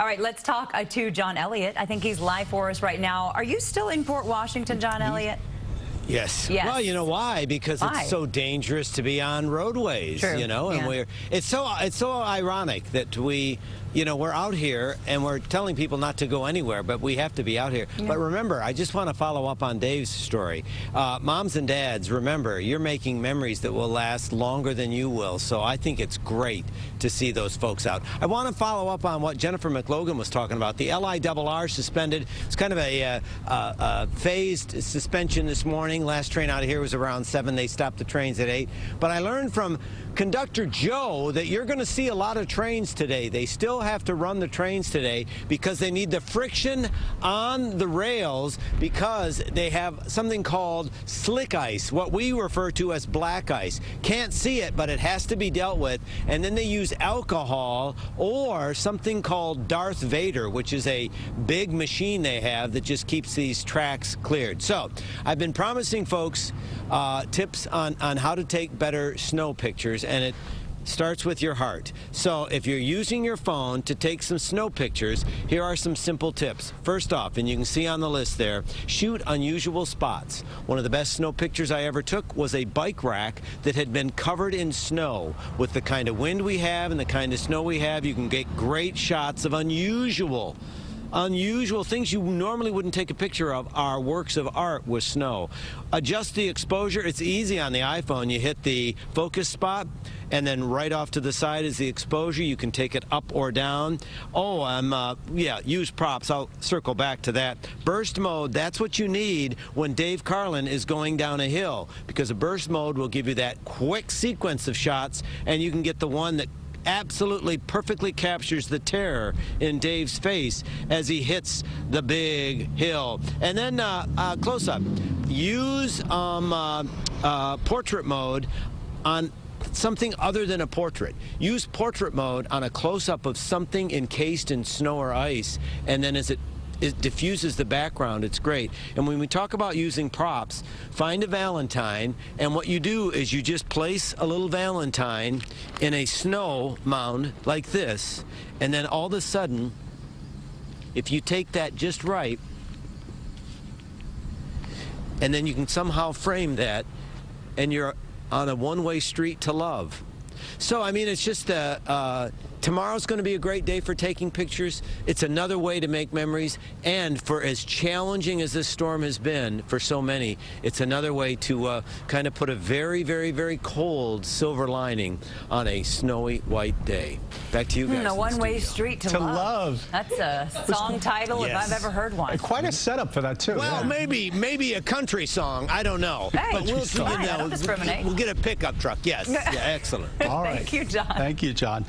All right, let's talk to John Elliott. I think he's live for us right now. Are you still in Port Washington, John Elliott? Yes. Yes. Well, you know why? Because Why? it's so dangerous to be on roadways. True. You know, and Yeah. it's so ironic that we're out here and we're telling people not to go anywhere, but we have to be out here. Yeah. But remember, I just want to follow up on Dave's story. Moms and dads, remember, you're making memories that will last longer than you will. So I think it's great to see those folks out. I want to follow up on what Jennifer McLogan was talking about. The LIRR suspended. It's kind of a phased suspension this morning. Last train out of here was around 7. They stopped the trains at 8. But I learned from Conductor Joe that you're going to see a lot of trains today. They still have to run the trains today because they need the friction on the rails because they have something called slick ice, what we refer to as black ice. Can't see it, but it has to be dealt with. And then they use alcohol or something called Darth Vader, which is a big machine they have that just keeps these tracks cleared. So I've been promising folks tips on how to take better snow pictures, and it starts with your heart. So if you're using your phone to take some snow pictures, here are some simple tips. First off, and you can see on the list there, shoot unusual spots. One of the best snow pictures I ever took was a bike rack that had been covered in snow. With the kind of wind we have and the kind of snow we have, you can get great shots of unusual things you normally wouldn't take a picture of are works of art with snow. Adjust the exposure. It's easy on the iPhone. You hit the focus spot, and then right off to the side is the exposure. You can take it up or down. Use props. I'll circle back to that. Burst mode, that's what you need when Dave Carlin is going down a hill, because a burst mode will give you that quick sequence of shots, and you can get the one that absolutely perfectly captures the terror in Dave's face as he hits the big hill. And then close up. Use portrait mode on something other than a portrait. Use portrait mode on a close-up of something encased in snow or ice, and then as it diffuses the background, it's great. And when we talk about using props, find a Valentine, and what you do is you just place a little Valentine in a snow mound like this, and then all of a sudden, if you take that just right, and then you can somehow frame that, and you're on a one-way street to love. So, I mean, it's just tomorrow's going to be a great day for taking pictures. It's another way to make memories. And for as challenging as this storm has been for so many, it's another way to kind of put a very, very, very cold silver lining on a snowy white day. Back to you guys. A one-way street to love. That's a song title if I've ever heard one. Quite a setup for that, too. Well, maybe a country song. I don't know. Hey, but we'll see. don't discriminate. We'll get a pickup truck. Yes. Yeah, excellent. All right. Thank you, John. Thank you, John.